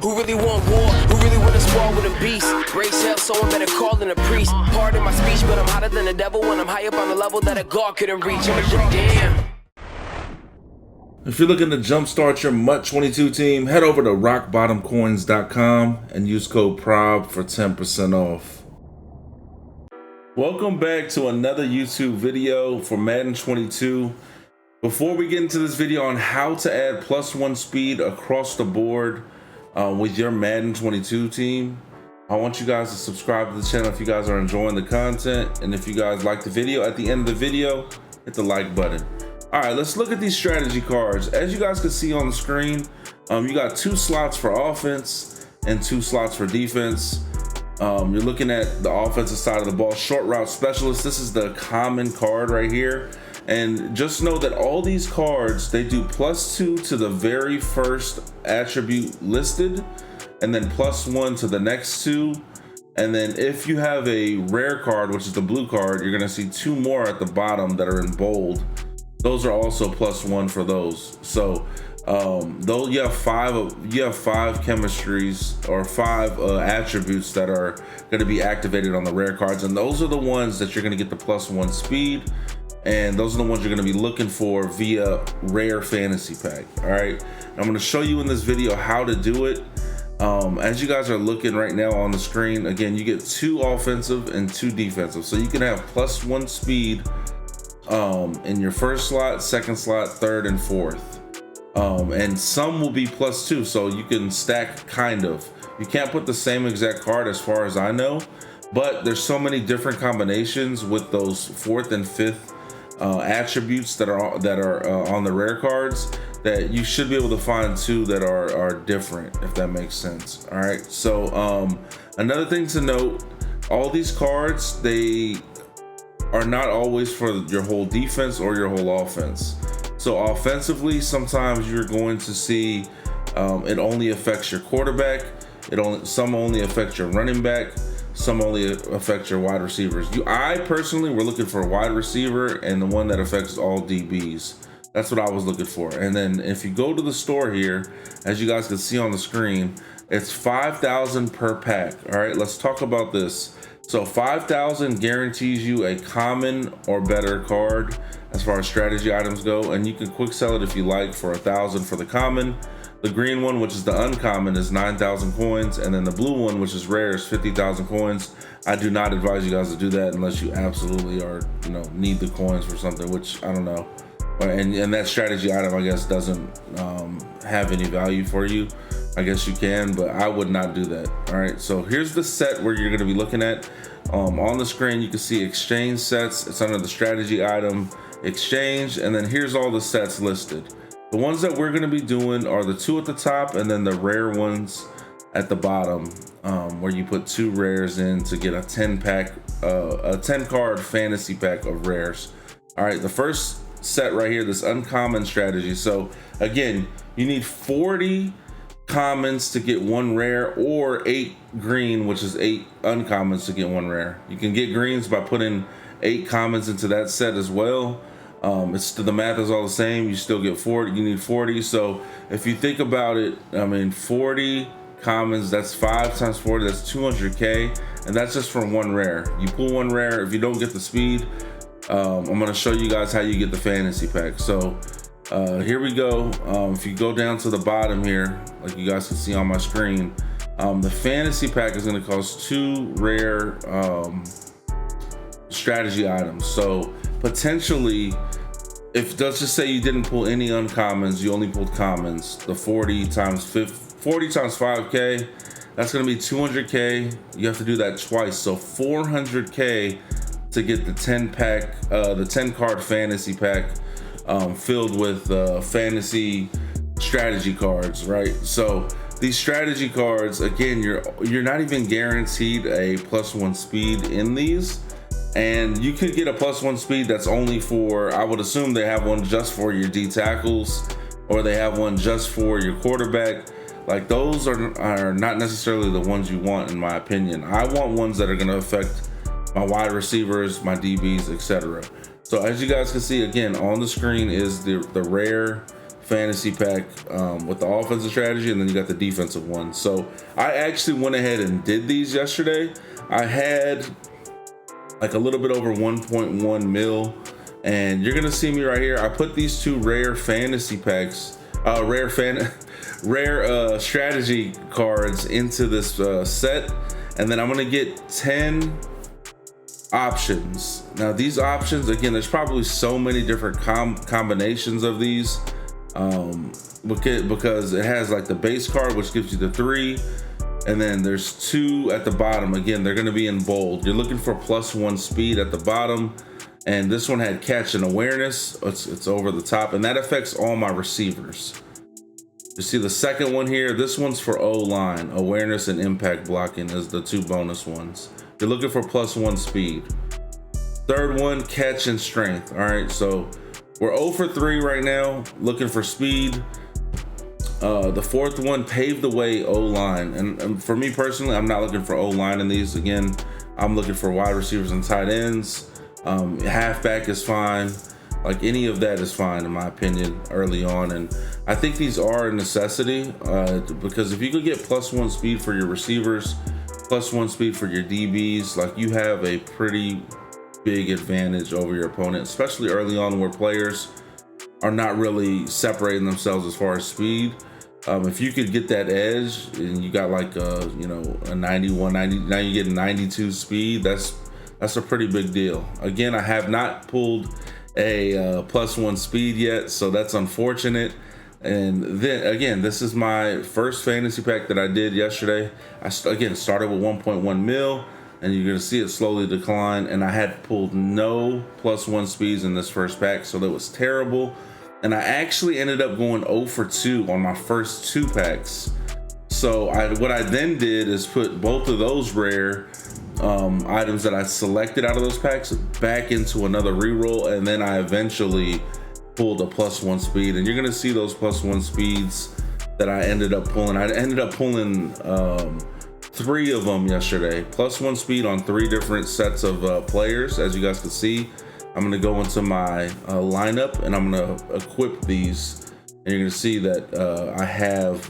Who really want war? Who really want to spar with a beast? Raise hell, someone better call than a priest. Pardon my speech, but I'm hotter than the devil when I'm high up on a level that a god couldn't reach. I'm a damn. If you're looking to jumpstart your MUT22 team, head over to rockbottomcoins.com and use code PROB for 10% off. Welcome back to another YouTube video for Madden 22. Before we get into this video on how to add +1 speed across the board with your Madden 22 team, I want you guys to subscribe to the channel if you guys are enjoying the content, and if you guys like the video, at the end of the video, hit the like button. All right, let's look at these strategy cards. As you guys can see on the screen, you got 2 slots for offense and 2 slots for defense. You're looking at the offensive side of the ball, short route specialist. This is the common card right here. And just know that all these cards, they do +2 to the very first attribute listed, and then +1 to the next 2. And then if you have a rare card, which is the blue card, you're gonna see 2 more at the bottom that are in bold. Those are also +1 for those. So though you have five chemistries or 5 attributes that are going to be activated on the rare cards, and those are the ones that you're going to get the +1 speed, and those are the ones you're going to be looking for via rare fantasy pack. All right, I'm going to show you in this video how to do it. As you guys are looking right now on the screen, again, you get 2 offensive and 2 defensive, so you can have +1 speed in your first slot, second slot, third, and fourth. And some will be +2, so you can stack kind of. You can't put the same exact card as far as I know, but there's so many different combinations with those 4th and 5th attributes that are on the rare cards that you should be able to find 2 that are different, if that makes sense. All right, so another thing to note, all these cards, they are not always for your whole defense or your whole offense. So offensively, sometimes you're going to see it only affects your quarterback. Some only affect your running back. Some only affect your wide receivers. I personally were looking for a wide receiver and the one that affects all DBs. That's what I was looking for. And then if you go to the store here, as you guys can see on the screen, it's 5,000 per pack. All right, let's talk about this. So 5,000 guarantees you a common or better card as far as strategy items go, and you can quick sell it if you like for 1,000 for the common. The green one, which is the uncommon, is 9,000 coins, and then the blue one, which is rare, is 50,000 coins. I do not advise you guys to do that unless you absolutely are, need the coins for something, which I don't know. And that strategy item, I guess, doesn't have any value for you. I guess you can, but I would not do that. All right, so here's the set where you're going to be looking at. On the screen, you can see exchange sets. It's under the strategy item, exchange, and then here's all the sets listed. The ones that we're going to be doing are the 2 at the top, and then the rare ones at the bottom, where you put 2 rares in to get a 10 card fantasy pack of rares. All right, the first set right here, this uncommon strategy. So again, you need 40 commons to get 1 rare, or 8 green, which is 8 uncommons to get 1 rare. You can get greens by putting 8 commons into that set as well. The math is all the same. You still get 40. You need 40. So if you think about it, 40 commons, that's 5 times 40, that's 200k, and that's just from 1 rare. You pull 1 rare. If you don't get the speed, I'm going to show you guys how you get the fantasy pack. So here we go. If you go down to the bottom here, like you guys can see on my screen, the fantasy pack is going to cost 2 rare strategy items. So potentially, if let's just say you didn't pull any uncommons, you only pulled commons, the 40 times 5k, that's going to be 200k. You have to do that twice, so 400k to get the 10 card fantasy pack filled with fantasy strategy cards, right? So these strategy cards, again, you're not even guaranteed a +1 speed in these, and you could get a +1 speed that's only for, I would assume they have one just for your D tackles, or they have one just for your quarterback. Like, those are not necessarily the ones you want, in my opinion. I want ones that are going to affect my wide receivers, my DBs, etc. So as you guys can see, again, on the screen is the rare fantasy pack with the offensive strategy, and then you got the defensive one. So I actually went ahead and did these yesterday. I had like a little bit over 1.1 mil, and you're gonna see me right here. I put these two rare fantasy packs, rare strategy cards into this set, and then I'm gonna get 10 options. Now these options, again, there's probably so many different combinations of these because it has like the base card, which gives you the 3, and then there's 2 at the bottom. Again, they're going to be in bold. You're looking for +1 speed at the bottom, and this one had catch and awareness. It's over the top, and that affects all my receivers. You see the second one here, this one's for O-line. Awareness and impact blocking is the 2 bonus ones. You're looking for +1 speed. Third one, catch and strength. All right, so we're 0 for 3 right now, looking for speed. The fourth one, pave the way O-line. And for me personally, I'm not looking for O-line in these. Again, I'm looking for wide receivers and tight ends. Halfback is fine. Like any of that is fine in my opinion early on. And I think these are a necessity because if you could get +1 speed for your receivers, +1 speed for your DBs, like you have a pretty big advantage over your opponent, especially early on where players are not really separating themselves as far as speed. If you could get that edge and you got like a 91, 90, now you get 92 speed, that's a pretty big deal. Again, I have not pulled a +1 speed yet, so that's unfortunate. And then again, this is my first fantasy pack that I did yesterday. I started with 1.1 mil, and you're gonna see it slowly decline, and I had pulled no +1 speeds in this first pack, so that was terrible. And I actually ended up going 0 for 2 on my first 2 packs. So what I then did is put both of those rare items that I selected out of those packs back into another reroll, and then I eventually pulled a +1 speed. And you're gonna see those +1 speeds that I ended up pulling. I ended up pulling 3 of them yesterday. +1 speed on 3 different sets of players, as you guys can see. I'm gonna go into my lineup and I'm gonna equip these, and you're gonna see that I have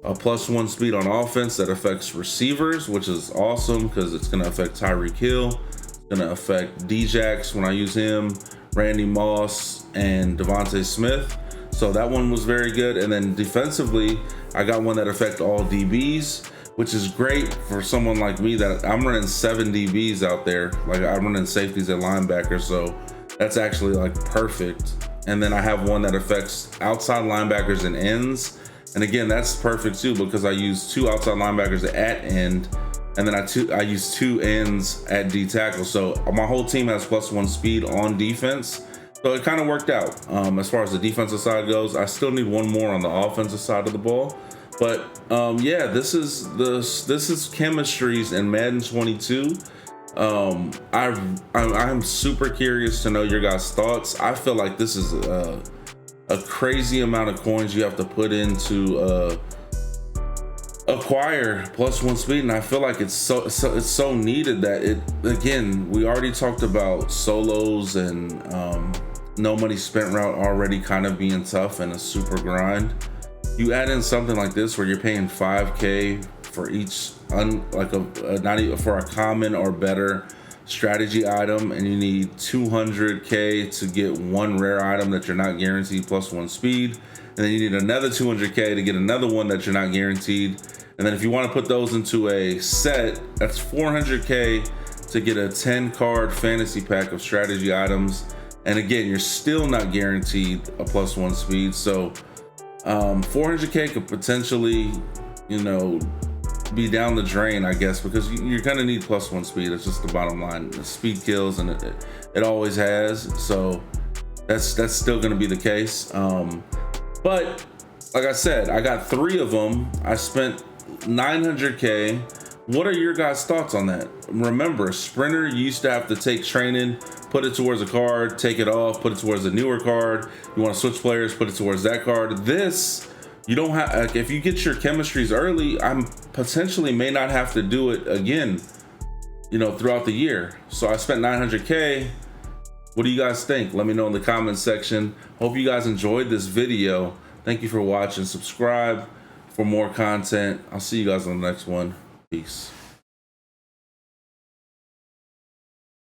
a +1 speed on offense that affects receivers, which is awesome because it's gonna affect Tyreek Hill, it's gonna affect Djax when I use him, Randy Moss, and Devontae Smith. So that one was very good. And then defensively, I got one that affects all DBs, which is great for someone like me that I'm running 7 DBs out there. Like I'm running safeties at linebacker, so that's actually like perfect. And then I have one that affects outside linebackers and ends. And again, that's perfect too because I use 2 outside linebackers at end, and then I use 2 ends at D tackle. So my whole team has +1 speed on defense. So it kind of worked out. As far as the defensive side goes, I still need one more on the offensive side of the ball. But yeah, this is chemistries in Madden 22. I'm super curious to know your guys' thoughts. I feel like this is a crazy amount of coins you have to put into acquire +1 speed, and I feel like it's so needed that it, again, we already talked about solos and no money spent route already kind of being tough and a super grind. You add in something like this where you're paying 5K for each not even for a common or better strategy item, and you need 200K to get one rare item that you're not guaranteed +1 speed, and then you need another 200K to get another one that you're not guaranteed. And then if you want to put those into a set, that's 400K to get a 10 card fantasy pack of strategy items. And again, you're still not guaranteed a +1 speed. So 400K could potentially, be down the drain, I guess, because you're gonna need +1 speed. It's just the bottom line. The speed kills, and it always has. So that's still gonna be the case. But like I said, I got 3 of them. I spent 900K. What are your guys' thoughts on that? Remember, Sprinter, you used to have to take training, put it towards a card, take it off, put it towards a newer card. You want to switch players, put it towards that card. This, you don't have, like, if you get your chemistries early, I'm potentially may not have to do it again, throughout the year. So I spent 900K. What do you guys think? Let me know in the comments section. Hope you guys enjoyed this video. Thank you for watching. Subscribe for more content. I'll see you guys on the next one. Peace.